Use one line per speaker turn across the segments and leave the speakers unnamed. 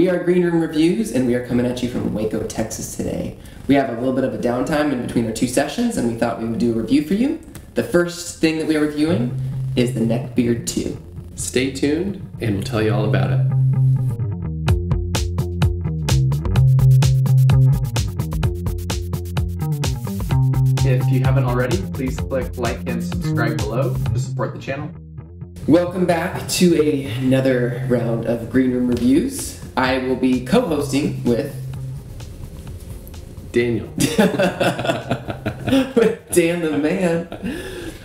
We are Green Room Reviews, and we are coming at you from Waco, Texas today. We have a little bit of a downtime in between our two sessions, and we thought we would do a review for you. The first thing that we are reviewing is the Neckbeard 2.
Stay tuned, and we'll tell you all about it. If you haven't already, please click like and subscribe below to support the channel.
Welcome back to another round of Green Room Reviews. I will be co-hosting with
Daniel.
with Dan the man.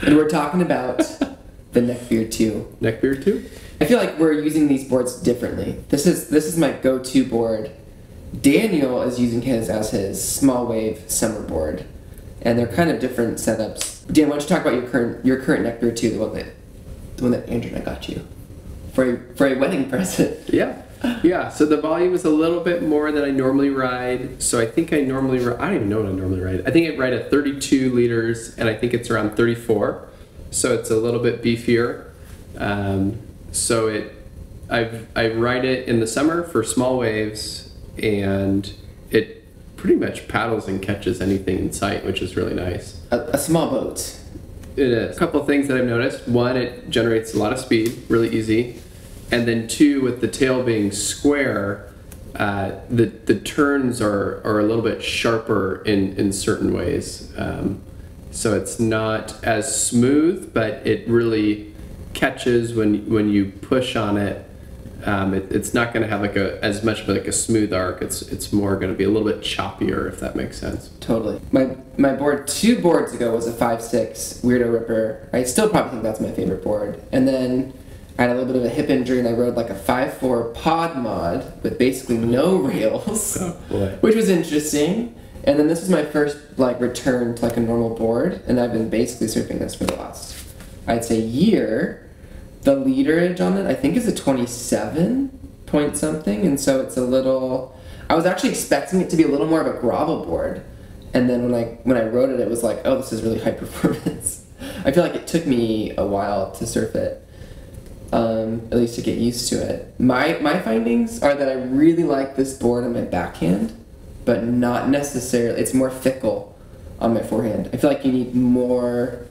And we're talking about the Neckbeard 2.
Neckbeard 2?
I feel like we're using these boards differently. This is my go-to board. Daniel is using his as his small wave summer board. And they're kind of different setups. Dan, why don't you talk about your current Neckbeard 2, the one that Andrew and I got you for a wedding present.
Yeah, so the volume is a little bit more than I normally ride. So I think I don't even know what I normally ride. I think I ride at 32 liters, and I think it's around 34. So it's a little bit beefier. I ride it in the summer for small waves, and it pretty much paddles and catches anything in sight, which is really nice.
A small boat.
It is. A couple of things that I've noticed. One, it generates a lot of speed, really easy. And then two, with the tail being square, the turns are a little bit sharper in certain ways. So it's not as smooth, but it really catches when you push on it. It's not going to have as much of a smooth arc. It's more going to be a little bit choppier, if that makes sense.
Totally. My board 2 boards ago was a 5.6 Weirdo Ripper. I still probably think that's my favorite board. And then I had a little bit of a hip injury, and I rode like a 5.4 pod mod with basically no rails, which was interesting. And then this was my first return to a normal board, and I've been basically surfing this for the last, I'd say, year. The literage on it, I think, is a 27 point something, and so it's a little. I was actually expecting it to be a little more of a gravel board, and then when I rode it, it was like, oh, this is really high performance. I feel like it took me a while to surf it. At least to get used to it. My findings are that I really like this board on my backhand, but not necessarily. It's more fickle on my forehand. I feel like you need more.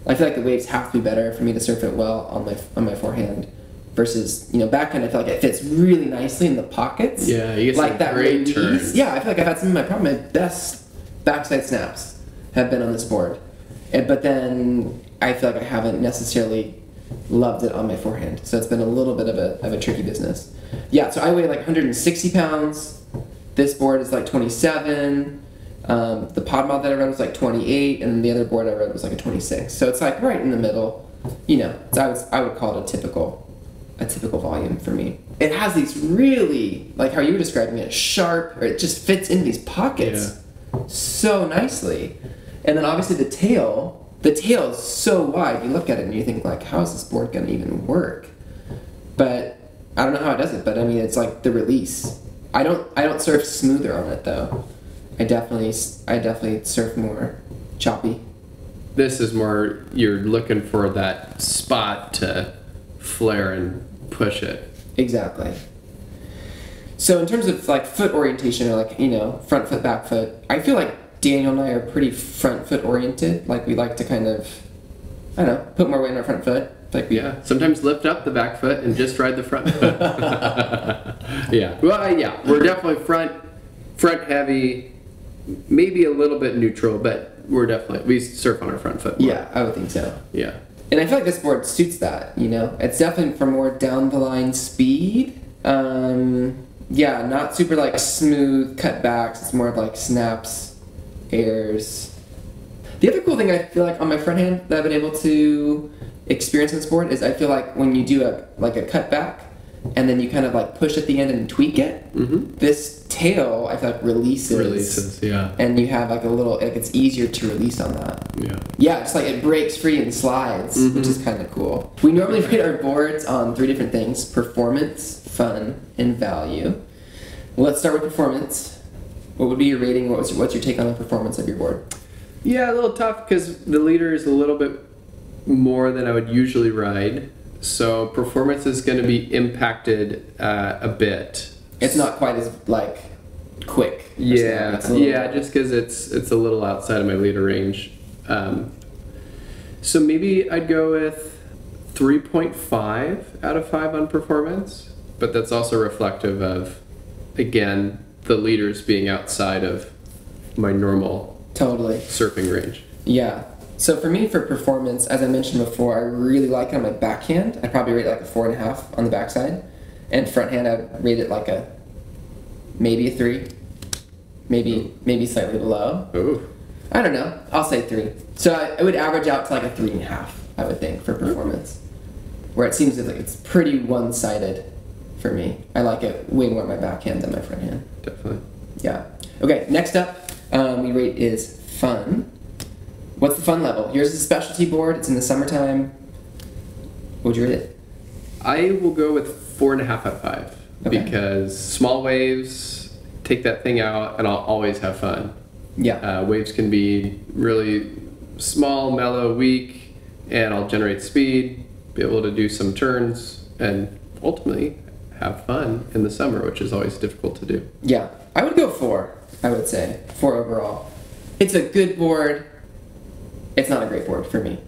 I feel like the waves have to be better for me to surf it well on my forehand, versus backhand. I feel like it fits really nicely in the pockets.
Yeah, you get
like that
great
release.
turns.
Yeah, I feel like I've had some of my best backside snaps have been on this board, but then I feel like I haven't necessarily loved it on my forehand, so it's been a little bit of a tricky business. Yeah, so I weigh like 160 pounds. This board is like 27. The pod mod that I rode was like 28, and the other board I rode was like a 26. So it's like right in the middle. So I would call it a typical volume for me. It has these really, like how you were describing it, sharp, or it just fits into these pockets so nicely. And then obviously the tail is so wide. You look at it and you think like, how is this board gonna even work? But I don't know how it does it, but I mean, it's like the release. I don't surf smoother on it though. I definitely surf more choppy.
This is more, you're looking for that spot to flare and push it.
Exactly. So in terms of foot orientation, or front foot, back foot, I feel like Daniel and I are pretty front foot oriented. Like we like to kind of, I don't know, put more weight on our front foot.
Sometimes lift up the back foot and just ride the front foot. We're definitely front heavy, maybe a little bit neutral, but we surf on our front foot more.
Yeah, I would think so.
Yeah.
And I feel like this board suits that, It's definitely for more down the line speed. Not super smooth cutbacks. It's more of snaps, airs. The other cool thing I feel like on my front hand that I've been able to experience on this board is I feel like when you do a cutback and then you kind of push at the end and tweak it, this tail I feel like releases, and you have a little, it's easier to release on that. It's it breaks free and slides, which is kind of cool. We normally rate our boards on 3 different things: performance, fun, and value. Let's start with performance. What would be your rating? What's your take on the performance of your board?
Yeah, a little tough because the leader is a little bit more than I would usually ride. So performance is going to be impacted a bit.
It's not quite as like quick.
Yeah,
It's a little-
yeah, just because it's a little outside of my leader range. So maybe I'd go with 3.5 out of 5 on performance, but that's also reflective of, again, the leaders being outside of my normal
Totally.
surfing range.
Yeah. So for me, for performance, as I mentioned before, I really like it on my backhand. I'd probably rate it like a 4.5 on the backside. And front hand, I'd rate it like maybe a 3. Maybe slightly below.
Oh,
I don't know. I'll say 3. So it would average out to like a 3.5, I would think, for performance. Where it seems like it's pretty one-sided for me. I like it way more on my backhand than my front hand.
definitely.
Yeah. Okay, next up, we rate is fun. What's the fun level? Yours is a specialty board. It's in the summertime. What would you rate it?
I will go with 4.5 out of 5
Okay.
because small waves, take that thing out, and I'll always have fun.
Yeah.
Waves can be really small, mellow, weak, and I'll generate speed, be able to do some turns, and ultimately have fun in the summer, which is always difficult to do.
Yeah. I would go 4, I would say. 4 overall. It's a good board. It's not a great board for me.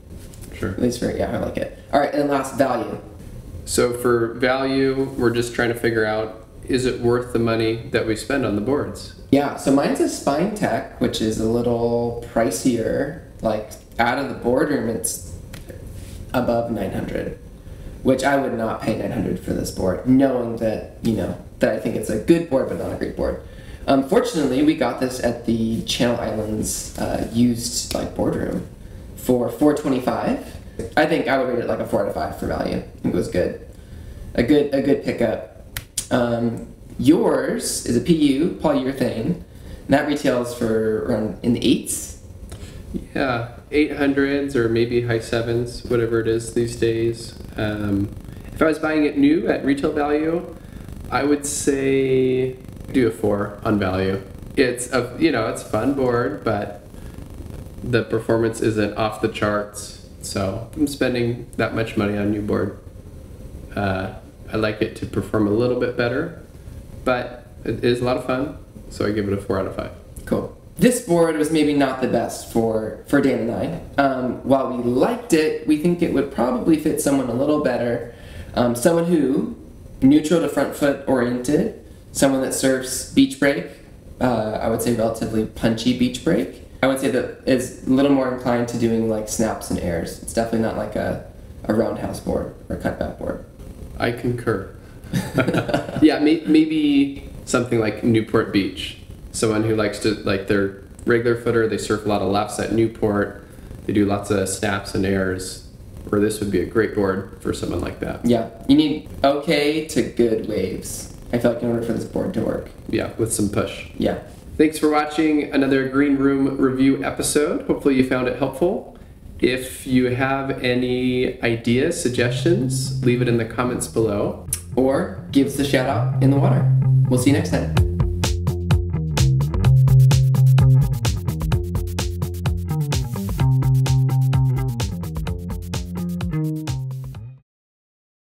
Sure.
At least for, yeah, I like it. All right, and last, value.
So for value, we're just trying to figure out, is it worth the money that we spend on the boards?
Yeah, so mine's a Spine Tech, which is a little pricier. Like, out of the boardroom, it's above 900, which I would not pay 900 for this board, knowing that, you know, that I think it's a good board, but not a great board. Fortunately, we got this at the Channel Islands used like boardroom for $425. I think I would rate it like a 4 out of 5 for value. I think it was good. A good pickup. Yours is a PU, polyurethane, and that retails for around in the 8s.
Yeah, 800s or maybe high 7s, whatever it is these days. If I was buying it new at retail value, I would say do a 4 on value. It's it's a fun board, but the performance isn't off the charts. So I'm spending that much money on a new board. I like it to perform a little bit better, but it is a lot of fun. So I give it a 4 out of 5.
Cool. This board was maybe not the best for Dan and I. While we liked it, we think it would probably fit someone a little better. Someone who, neutral to front foot oriented, someone that surfs beach break, I would say relatively punchy beach break. I would say that is a little more inclined to doing like snaps and airs. It's definitely not like a roundhouse board or a cutback board.
I concur. Yeah, maybe something like Newport Beach. Someone who likes to, like, their regular footer, they surf a lot of lefts at Newport, they do lots of snaps and airs, or this would be a great board for someone like that.
Yeah, you need okay to good waves, I feel like, in order for this board to work.
Yeah, with some push.
Yeah.
Thanks for watching another Green Room review episode. Hopefully you found it helpful. If you have any ideas, suggestions, leave it in the comments below.
Or give us a shout out in the water. We'll see you next time.